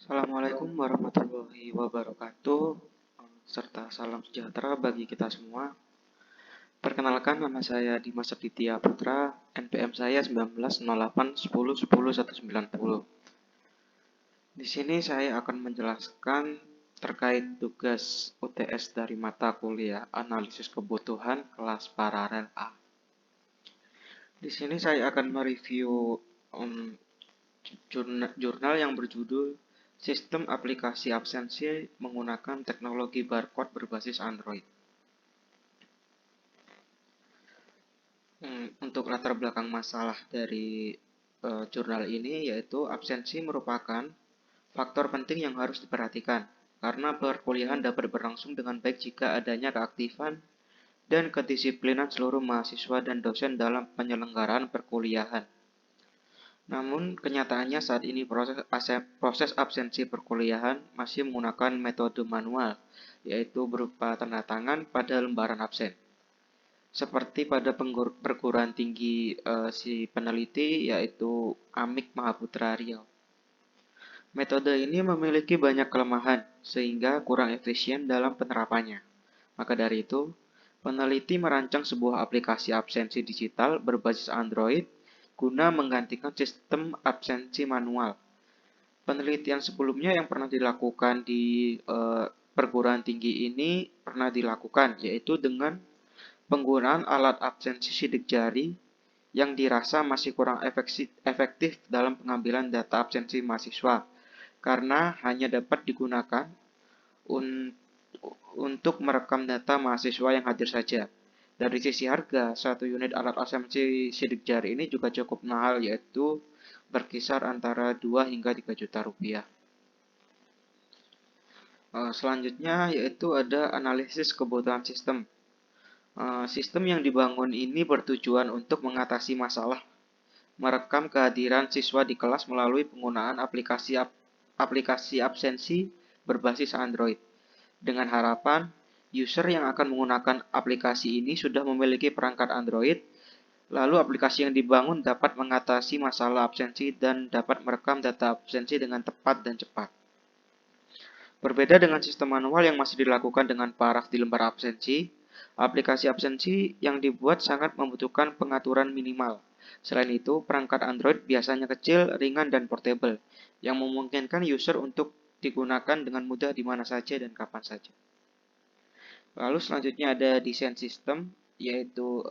Assalamualaikum warahmatullahi wabarakatuh, serta salam sejahtera bagi kita semua. Perkenalkan, nama saya Dimas Aditya Putra, NPM saya 1908 10 10 190. Di sini saya akan menjelaskan terkait tugas UTS dari mata kuliah Analisis Kebutuhan kelas Paralel A. Di sini saya akan mereview jurnal yang berjudul Sistem Aplikasi Absensi Menggunakan Teknologi Barcode Berbasis Android. Untuk latar belakang masalah dari jurnal ini yaitu absensi merupakan faktor penting yang harus diperhatikan karena perkuliahan dapat berlangsung dengan baik jika adanya keaktifan dan kedisiplinan seluruh mahasiswa dan dosen dalam penyelenggaraan perkuliahan. Namun, kenyataannya saat ini proses absensi perkuliahan masih menggunakan metode manual, yaitu berupa tanda tangan pada lembaran absen. Seperti pada perguruan tinggi si peneliti, yaitu Amik Mahaputra Riau. Metode ini memiliki banyak kelemahan, sehingga kurang efisien dalam penerapannya. Maka dari itu, peneliti merancang sebuah aplikasi absensi digital berbasis Android guna menggantikan sistem absensi manual. Penelitian sebelumnya yang pernah dilakukan di perguruan tinggi ini pernah dilakukan, yaitu dengan penggunaan alat absensi sidik jari yang dirasa masih kurang efektif dalam pengambilan data absensi mahasiswa, karena hanya dapat digunakan untuk merekam data mahasiswa yang hadir saja. Dari sisi harga, satu unit alat absensi sidik jari ini juga cukup mahal, yaitu berkisar antara 2 hingga 3 juta rupiah. Selanjutnya yaitu ada analisis kebutuhan sistem. Sistem yang dibangun ini bertujuan untuk mengatasi masalah merekam kehadiran siswa di kelas melalui penggunaan aplikasi absensi berbasis Android. Dengan harapan, user yang akan menggunakan aplikasi ini sudah memiliki perangkat Android, lalu aplikasi yang dibangun dapat mengatasi masalah absensi dan dapat merekam data absensi dengan tepat dan cepat. Berbeda dengan sistem manual yang masih dilakukan dengan paraf di lembar absensi, aplikasi absensi yang dibuat sangat membutuhkan pengaturan minimal. Selain itu, perangkat Android biasanya kecil, ringan, dan portable, yang memungkinkan user untuk digunakan dengan mudah di mana saja dan kapan saja. Lalu selanjutnya ada desain sistem, yaitu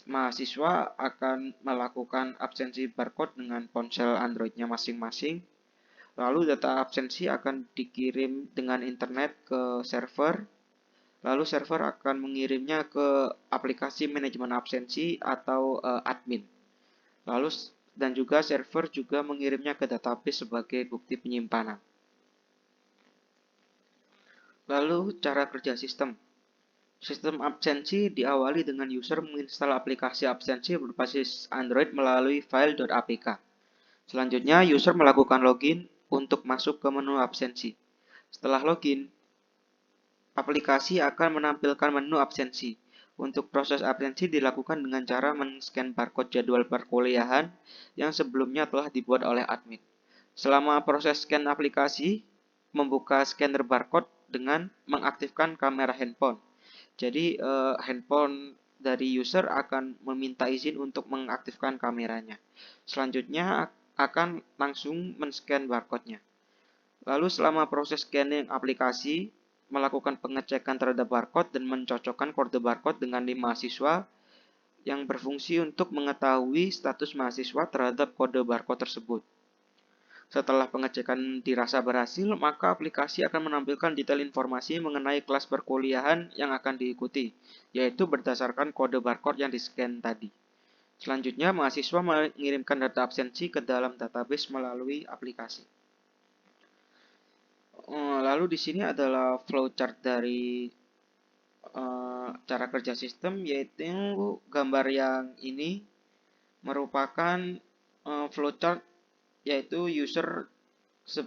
mahasiswa akan melakukan absensi barcode dengan ponsel Android-nya masing-masing. Lalu data absensi akan dikirim dengan internet ke server. Lalu server akan mengirimnya ke aplikasi manajemen absensi atau admin. Lalu dan juga server juga mengirimnya ke database sebagai bukti penyimpanan. Lalu cara kerja sistem. Sistem absensi diawali dengan user menginstal aplikasi absensi berbasis Android melalui file.apk. Selanjutnya, user melakukan login untuk masuk ke menu absensi. Setelah login, aplikasi akan menampilkan menu absensi. Untuk proses absensi dilakukan dengan cara men-scan barcode jadwal perkuliahan yang sebelumnya telah dibuat oleh admin. Selama proses scan aplikasi, membuka scanner barcode dengan mengaktifkan kamera handphone. Jadi, handphone dari user akan meminta izin untuk mengaktifkan kameranya. Selanjutnya akan langsung men-scan barcode-nya. Lalu selama proses scanning aplikasi, melakukan pengecekan terhadap barcode dan mencocokkan kode barcode dengan NIM mahasiswa yang berfungsi untuk mengetahui status mahasiswa terhadap kode barcode tersebut. Setelah pengecekan dirasa berhasil, maka aplikasi akan menampilkan detail informasi mengenai kelas perkuliahan yang akan diikuti, yaitu berdasarkan kode barcode yang di-scan tadi. Selanjutnya, mahasiswa mengirimkan data absensi ke dalam database melalui aplikasi. Lalu di sini adalah flowchart dari cara kerja sistem, yaitu gambar yang ini merupakan flowchart yaitu user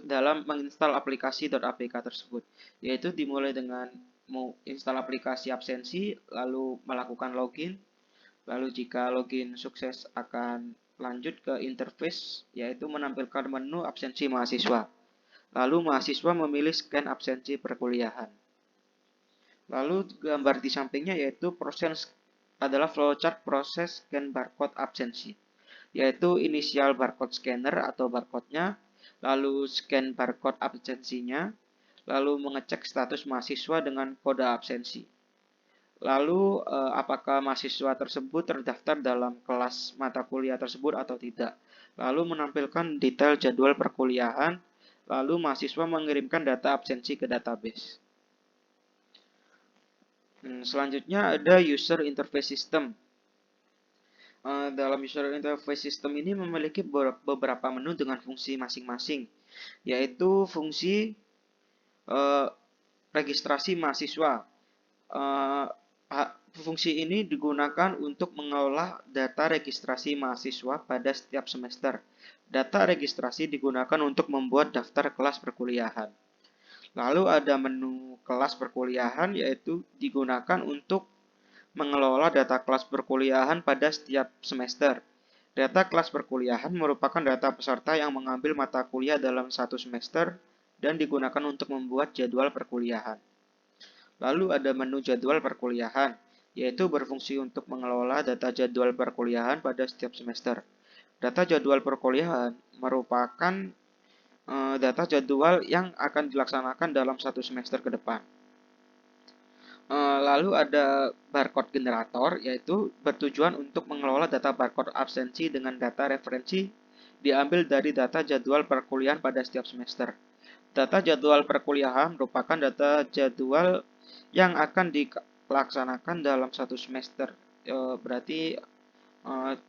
dalam menginstal aplikasi .apk tersebut, yaitu dimulai dengan menginstal aplikasi absensi, lalu melakukan login. Lalu jika login sukses akan lanjut ke interface, yaitu menampilkan menu absensi mahasiswa. Lalu mahasiswa memilih scan absensi perkuliahan. Lalu gambar di sampingnya yaitu proses adalah flowchart proses scan barcode absensi, yaitu inisial barcode scanner atau barcode-nya, lalu scan barcode absensinya, lalu mengecek status mahasiswa dengan kode absensi. Lalu, apakah mahasiswa tersebut terdaftar dalam kelas mata kuliah tersebut atau tidak. Lalu menampilkan detail jadwal perkuliahan, lalu mahasiswa mengirimkan data absensi ke database. Selanjutnya ada user interface system. Dalam user interface system ini memiliki beberapa menu dengan fungsi masing-masing, yaitu fungsi registrasi mahasiswa. Fungsi ini digunakan untuk mengolah data registrasi mahasiswa pada setiap semester. Data registrasi digunakan untuk membuat daftar kelas perkuliahan. Lalu ada menu kelas perkuliahan, yaitu digunakan untuk mengelola data kelas perkuliahan pada setiap semester. Data kelas perkuliahan merupakan data peserta yang mengambil mata kuliah dalam satu semester dan digunakan untuk membuat jadwal perkuliahan. Lalu ada menu jadwal perkuliahan, yaitu berfungsi untuk mengelola data jadwal perkuliahan pada setiap semester. Data jadwal perkuliahan merupakan data jadwal yang akan dilaksanakan dalam satu semester ke depan. Lalu ada barcode generator, yaitu bertujuan untuk mengelola data barcode absensi dengan data referensi diambil dari data jadwal perkuliahan pada setiap semester. Data jadwal perkuliahan merupakan data jadwal yang akan dilaksanakan dalam satu semester. Berarti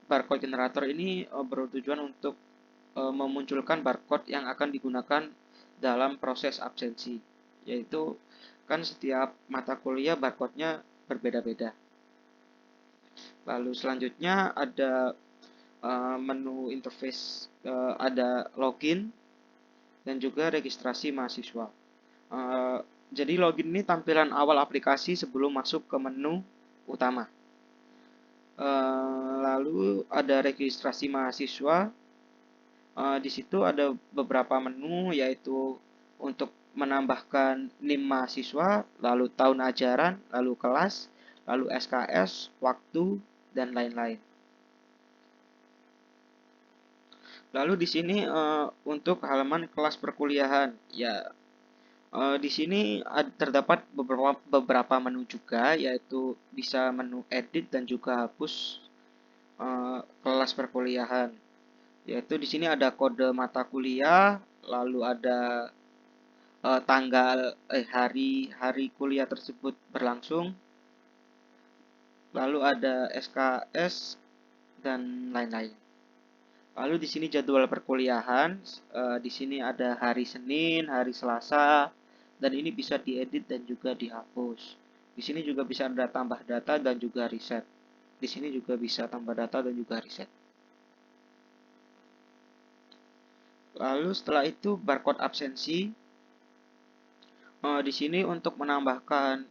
barcode generator ini bertujuan untuk memunculkan barcode yang akan digunakan dalam proses absensi, yaitu kan setiap mata kuliah barcode-nya berbeda-beda. Lalu selanjutnya ada menu interface, ada login dan juga registrasi mahasiswa. Jadi login ini tampilan awal aplikasi sebelum masuk ke menu utama. Lalu ada registrasi mahasiswa. Di situ ada beberapa menu, yaitu untuk menambahkan NIM mahasiswa, lalu tahun ajaran, lalu kelas, lalu SKS, waktu, dan lain-lain. Lalu di sini untuk halaman kelas perkuliahan, ya di sini terdapat beberapa menu juga, yaitu bisa menu edit dan juga hapus kelas perkuliahan. Yaitu di sini ada kode mata kuliah, lalu ada tanggal hari kuliah tersebut berlangsung, lalu ada SKS dan lain-lain. Lalu di sini jadwal perkuliahan, di sini ada hari Senin, hari Selasa, dan ini bisa diedit dan juga dihapus. Di sini juga bisa ada tambah data dan juga reset. Di sini juga bisa tambah data dan juga reset. Lalu setelah itu barcode absensi. Di sini untuk menambahkan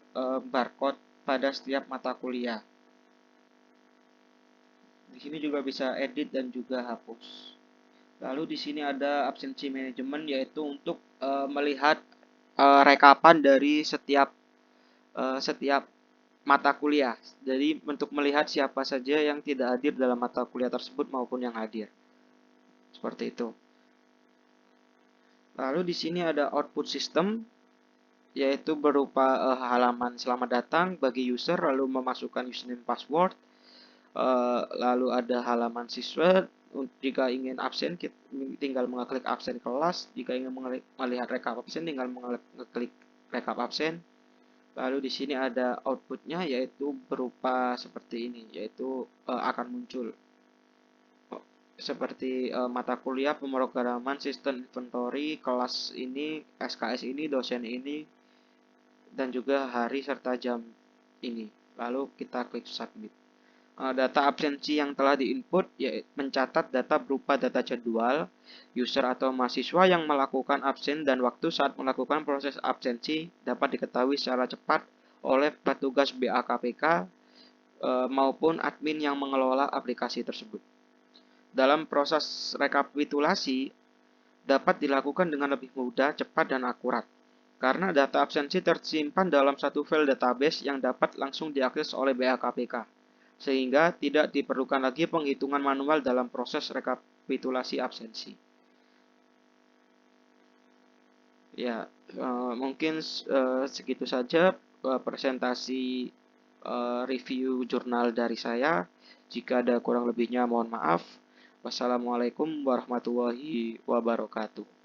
barcode pada setiap mata kuliah. Di sini juga bisa edit dan juga hapus. Lalu di sini ada absensi manajemen, yaitu untuk melihat rekapan dari setiap mata kuliah. Jadi untuk melihat siapa saja yang tidak hadir dalam mata kuliah tersebut maupun yang hadir. Seperti itu. Lalu di sini ada output system, yaitu berupa halaman selamat datang bagi user, lalu memasukkan username password. Lalu ada halaman siswa, jika ingin absen tinggal mengeklik absen kelas, jika ingin melihat rekap absen tinggal mengeklik rekap absen. Lalu di sini ada outputnya, yaitu berupa seperti ini, yaitu akan muncul seperti mata kuliah pemrograman sistem inventory, kelas ini, SKS ini, dosen ini, dan juga hari serta jam ini. Lalu kita klik submit. Data absensi yang telah diinput mencatat data berupa data jadwal, user atau mahasiswa yang melakukan absen dan waktu saat melakukan proses absensi dapat diketahui secara cepat oleh petugas BAKPK maupun admin yang mengelola aplikasi tersebut. dalam proses rekapitulasi dapat dilakukan dengan lebih mudah, cepat, dan akurat. Karena data absensi tersimpan dalam satu file database yang dapat langsung diakses oleh BHKPK, sehingga tidak diperlukan lagi penghitungan manual dalam proses rekapitulasi absensi. Ya, mungkin segitu saja presentasi review jurnal dari saya. Jika ada kurang lebihnya mohon maaf. Wassalamualaikum warahmatullahi wabarakatuh.